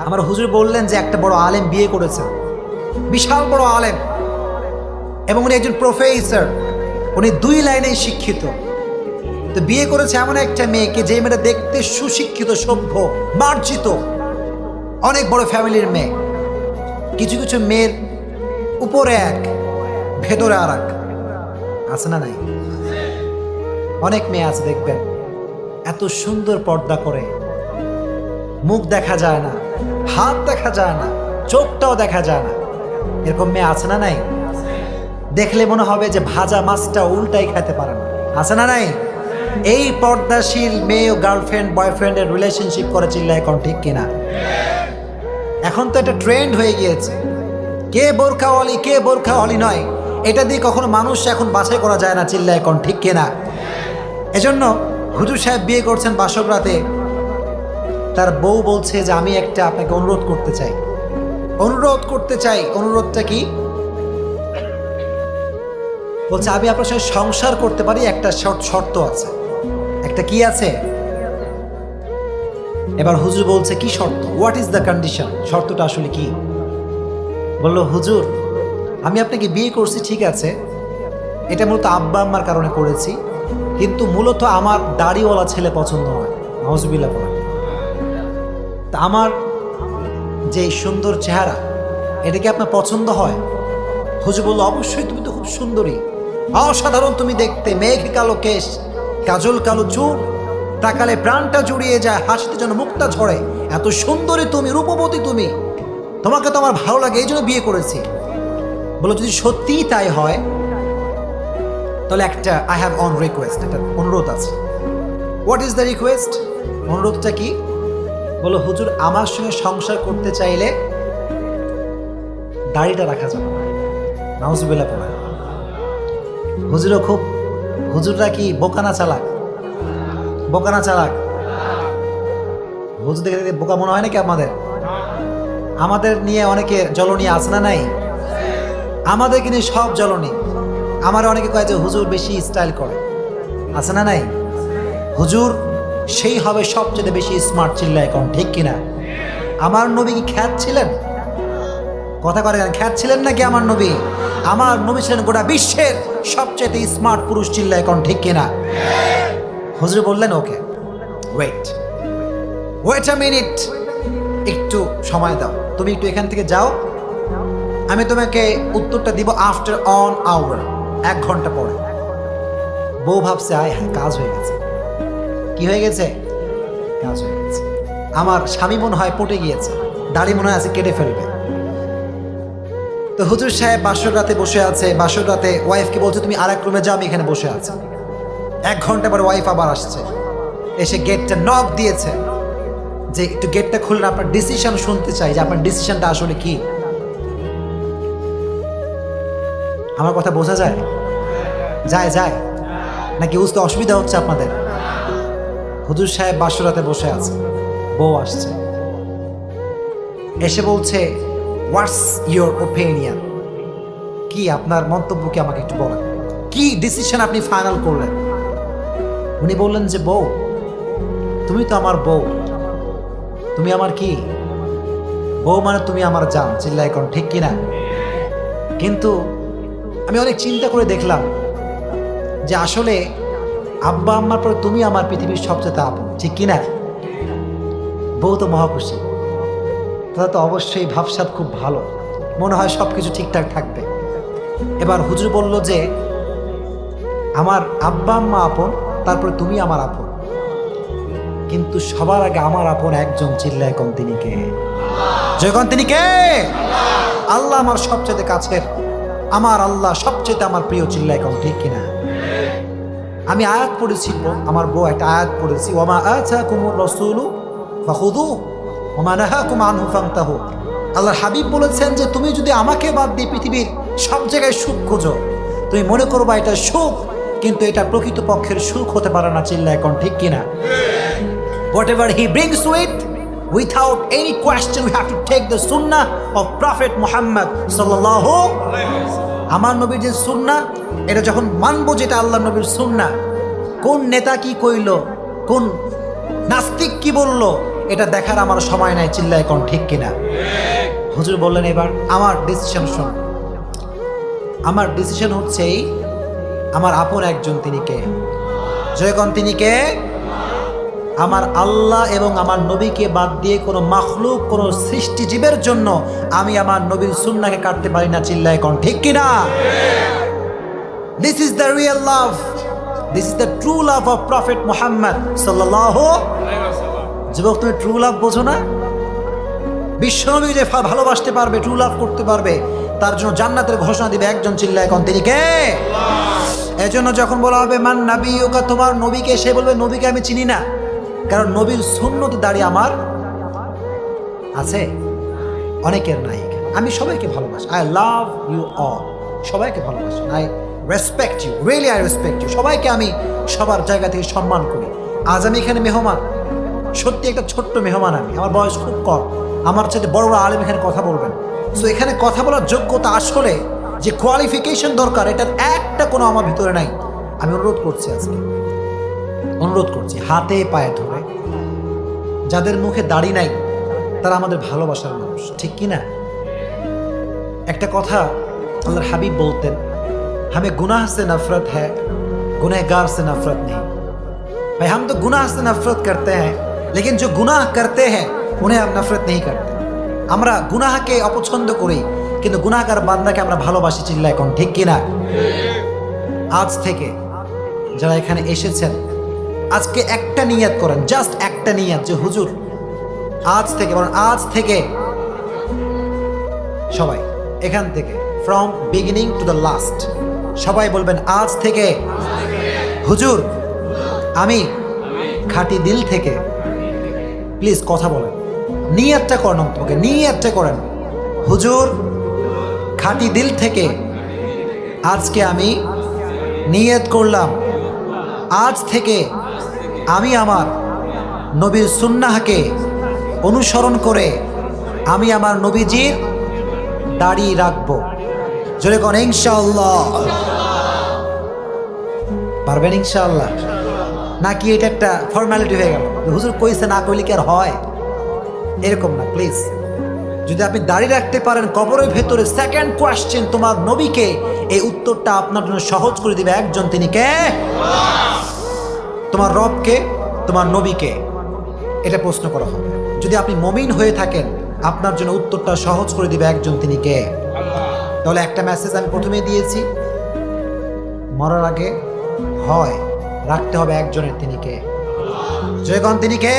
আমার হুজুর বললেন যে একটা বড় আলেম বিয়ে করেছেন, বিশাল বড় আলেম, এবং উনি একজন প্রফেসর, উনি 2 লাইনেই শিক্ষিত। তো বিয়ে করেছে এমন একটা মেয়েকে, যে মেয়েটা দেখতে সুশিক্ষিত, সভ্য, মার্জিত, অনেক বড় ফ্যামিলির মেয়ে। কিছু কিছু মেয়ের উপরে এক, ভেতরে আর এক, আছে না নাই? অনেক মেয়ে আছে দেখবেন এত সুন্দর পর্দা করে, মুখ দেখা যায় না, হাত দেখা যায় না, চোখটাও দেখা যায় না, এরকম মেয়ে আছে না নাই? দেখলে মনে হবে যে ভাজা মাছটা উল্টাই খেতে পারে না, আছে না নাই? এই পর্দাশীল মেয়ে গার্লফ্রেন্ড বয়ফ্রেন্ডের রিলেশনশিপ করে, চিল্লায় এখন ঠিক কিনা? এখন তো এটা ট্রেন্ড হয়ে গিয়েছে, কে বোরখাওয়ালি কে বোরখাওয়ালি নয়, এটা দিয়ে কখনো মানুষ এখন বাছাই করা যায় না, চিল্লায় এখন ঠিক কিনা? এজন্য হুজুর সাহেব বিয়ে করছেন বাসর রাতে, তার বউ বলছে যে আমি একটা আপনাকে অনুরোধ করতে চাই। অনুরোধটা কি? বলছে আমি আপনার সঙ্গে সংসার করতে পারি, একটা শর্ত আছে। একটা কি আছে? এবার হুজুর বলছে কি শর্ত? What is the condition? শর্তটা আসলে কি? বলল হুজুর আমি আপনাকে বিয়ে করছি, ঠিক আছে, এটা মূলত আব্বা আম্মার কারণে করেছি, কিন্তু মূলত আমার দাড়িওয়ালা ছেলে পছন্দ হয়। নাউজুবিল্লাহ বলেন। তা আমার যে সুন্দর চেহারা, এটা কি আপনার পছন্দ হয়? হুজুর বলল অবশ্যই, তুমি তো খুব সুন্দরী, অসাধারণ তুমি দেখতে, মেঘ কালো কেশ, কাজল কালো চুল, তাকালে প্রাণটা জুড়িয়ে যায়, হাসিতে যেন মুক্তা ঝরে, এত সুন্দরী তুমি, রূপবতী তুমি, তোমাকে তো আমার ভালো লাগে, এই জন্য বিয়ে করেছি। বলো যদি সত্যিই তাই হয় তাহলে একটা আই হ্যাভ অন রিকোয়েস্ট, একটা অনুরোধ আছে। What is the request? অনুরোধটা কি? বলো হুজুর আমার সঙ্গে সংসার করতে চাইলে দাড়িটা রাখা যাবে না। নাউজুবিল্লাহ পড়া। হুজুররা কি বোকানা চালাক? হুজুর দেখে দেখে বোকা মনে হয় নাকি আমাদের? আমাদের নিয়ে অনেকে জ্বলনী আছে না নাই? আমাদেরকে নিয়ে সব জ্বলনী। আমার অনেকে কয় যে হুজুর বেশি স্টাইল করে, আছে না নাই? হুজুর সেই হবে সবচেয়ে বেশি স্মার্ট, চিল্লায় এখন ঠিক কিনা? আমার নবী কি খ্যাত ছিলেন? কথা করে খ্যাত ছিলেন নাকি আমার নবী? আমার নবী ছিলেন গোটা বিশ্বের সবচেয়ে স্মার্ট পুরুষ, চিল্লায় এখন ঠিক কিনা? হুজুর বললেন ওকে ওয়েট আ মিনিট, একটু সময় দাও, তুমি একটু এখান থেকে যাও, আমি তোমাকে উত্তরটা দিব আফটার অন আওয়ার, 1 ঘন্টা পরে। বউ ভাবছে আয় হ্যাঁ, কাজ হয়ে গেছে। কি হয়ে গেছে? কাজ হয়ে গেছে। আমার স্বামী মনে হয় পটে গিয়েছে, দাড়ি মনে হয় আছে কেটে ফেলবে। তো হুজুর সাহেব বাসর রাতে বসে আছে, বাসর রাতে ওয়াইফকে বলছে তুমি আরেক রুমে যাও, আমি এখানে বসে আছি। 1 ঘন্টা পর ওয়াইফ আবার আসছে, এসে গেটটা নক দিয়েছে যে একটু গেটটা খুললে আপনার ডিসিশন শুনতে চাই, যে আপনার ডিসিশনটা আসলে কি। আমার কথা বোঝা যায়? যায় নাকি বুঝতে অসুবিধা হচ্ছে আপনাদের? হুজুর সাহেব বাসরাতে বসে আছে, বউ আসছে, এসে বলছে হোয়াটস ইয়োর ওপিনিয়ন, কি আপনার মন্তব্য, কি আমাকে একটু বলেন, কি ডিসিশন আপনি ফাইনাল করলেন? উনি বললেন যে বউ তুমি তো আমার বউ, তুমি আমার কি বউ, মানে তুমি আমার জান, চিল্লায় এখন ঠিক কিনা? কিন্তু আমি অনেক চিন্তা করে দেখলাম যে আসলে আব্বা আম্মার পরে তুমি আমার পৃথিবীর সবচেয়ে আপন, ঠিক কিনা? বউ তো মহাখুশি, তাহলে তো অবশ্যই ভাবসাব খুব ভালো, মনে হয় সব কিছু ঠিকঠাক থাকবে। এবার হুজুর বলল যে আমার আব্বা আম্মা আপন, তারপরে তুমি আমার আপন, কিন্তু সবার আগে আমার আপন একজন, চিল্লায় কোন, তিনি কে? যখন তিনি কে? আল্লাহ আমার সবচেয়ে কাছের, আমার আল্লাহ সবচেয়ে আমার প্রিয়, চিল্লায় কোন ঠিক কিনা? আমি আয়াত পড়েছি, আমার বউ একটা আয়াত পড়েছি, ওমা আতাকুমুর রাসূলু ফাখুযুহু ওমা নাহাকুম আনহু ফান্তাহু। আল্লাহর হাবিব বলেছেন যে তুমি যদি আমাকে বাদ দিয়ে পৃথিবীর সব জায়গায় সুখ খোঁজো, তুমি মনে করবা এটা সুখ, কিন্তু এটা প্রকৃত পক্ষের সুখ হতে পারে না, চিল্লায় কোন ঠিক কিনা? Whatever he brings to it, without any question, we have to take the sunnah of Prophet Muhammad sallallahu alaihi wasallam. আমার নবীর যে সুন্নাহ, এটা যখন মানবো, যেটা আল্লাহ নবীর সুন্নাহ, কোন নেতা কি কইলো, কোন নাস্তিক কি বললো, এটা দেখার আমার সময় নাই, চিল্লায় কোন ঠিক কিনা? হুজুর বললেন এবার আমার ডিসিশন শোন। আমার ডিসিশন হচ্ছে এই, আমার আপন একজন, তিনি কে? জয়গণ তিনি কে? আমার আল্লাহ এবং আমার নবীকে বাদ দিয়ে কোনো মাখলুক, কোনো সৃষ্টিজীবের জন্য আমি আমার নবীর সুন্নাহকে কাটতে পারি না, চিল্লায় কোন ঠিক কিনা? This is the real love, this is the true love of prophet Muhammad সাল্লাল্লাহু আলাইহি ওয়াসাল্লাম। যুবক, তুমি ট্রু লাভ বোঝো না? বিশ্বনবী যে ভালোবাসতে পারবে, ট্রু লাভ করতে পারবে, তার জন্য জান্নাতের ঘোষণা দিবে একজন, চিল্লায় কোন তিনি কে? এজন্য যখন বলা হবে মান নাবিয়ুকা, তোমার নবীকে, সে বলবে নবীকে আমি চিনি না, কারণ নবীর সুন্নতে দাঁড়িয়ে আমার আছে, অনেকের নাই। আমি সবাইকে ভালোবাসি, আই লাভ ইউ অল, সবাইকে ভালোবাসি, I respect you, really I respect you, সবাইকে আমি সবার জায়গা থেকে সম্মান করি। আজ আমি এখানে মেহমান, সত্যি একটা ছোট্ট মেহমান, আমি, আমার বয়স খুব কম, আমার চাইতে বড় বড় আলেম এখানে কথা বলবেন। সো এখানে কথা বলার যোগ্যতা আসলে যে কোয়ালিফিকেশন দরকার, এটার একটা কোনো আমার ভিতরে নাই। আমি অনুরোধ করছি, আজকে অনুরোধ করছি, হাতে পায়ে ধরে, যাদের মুখে দাড়ি নাই তারা আমাদের ভালোবাসার মানুষ, ঠিক কি না? একটা কথা আল্লাহর হাবিব বলতেন, हमें गुनाह से नफरत है, गुनहगार से नफरत नहीं। भाई हम तो गुनाह से नफरत करते हैं, लेकिन जो गुनाह करते हैं उन्हें हम नफरत नहीं करते। আমরা গুনাহকে অপছন্দ করি, কিন্তু গুনাহগার বান্দাকে আমরা ভালোবাসি, চিল্লায় কোন ঠিক কিনা? আজ থেকে যারা এখানে এসেছেন, আজকে একটা নিয়ত করেন, জাস্ট একটা নিয়ত, যে হুজুর আজ থেকে, বলেন আজ থেকে, সবাই এখান থেকে, from beginning to the last, সবাই বলবেন আজ থেকে হুজুর আমি খাঁটি দিল থেকে, প্লিজ কথা বলেন, নিয়তটা করেন, তোমাকে নিয়তটা করেন, হুজুর খাঁটি দিল থেকে আজকে আমি নিয়ত করলাম, আজ থেকে আমি আমার নবীর সুন্নাহকে অনুসরণ করে আমি আমার নবীজির দাড়ি রাখবো। জোরে কোন ইনশাআল্লাহ? পারবেন ইনশাআল্লাহ? নাকি এটা একটা ফর্মালিটি হয়ে গেল, হুজুর কইছে না কইলে কি আর হয়? এরকম না, প্লিজ। যদি আপনি দাড়ি রাখতে পারেন, কবরের ভেতরে সেকেন্ড কোয়েশ্চেন তোমার নবীকে, এই উত্তরটা আপনার জন্য সহজ করে দিবে একজন, তিনি কে? তোমার রবকে, তোমার নবীকে, এটা প্রশ্ন করা হবে। যদি আপনি মুমিন হয়ে থাকেন, আপনার জন্য উত্তরটা সহজ করে দিবে একজন, তিনি কে? তাহলে একটা মেসেজ আমি প্রথমে দিয়েছি, মরার আগে হয় রাখতে হবে একজনের, তিনি কে? জয়গণ তিনি কে?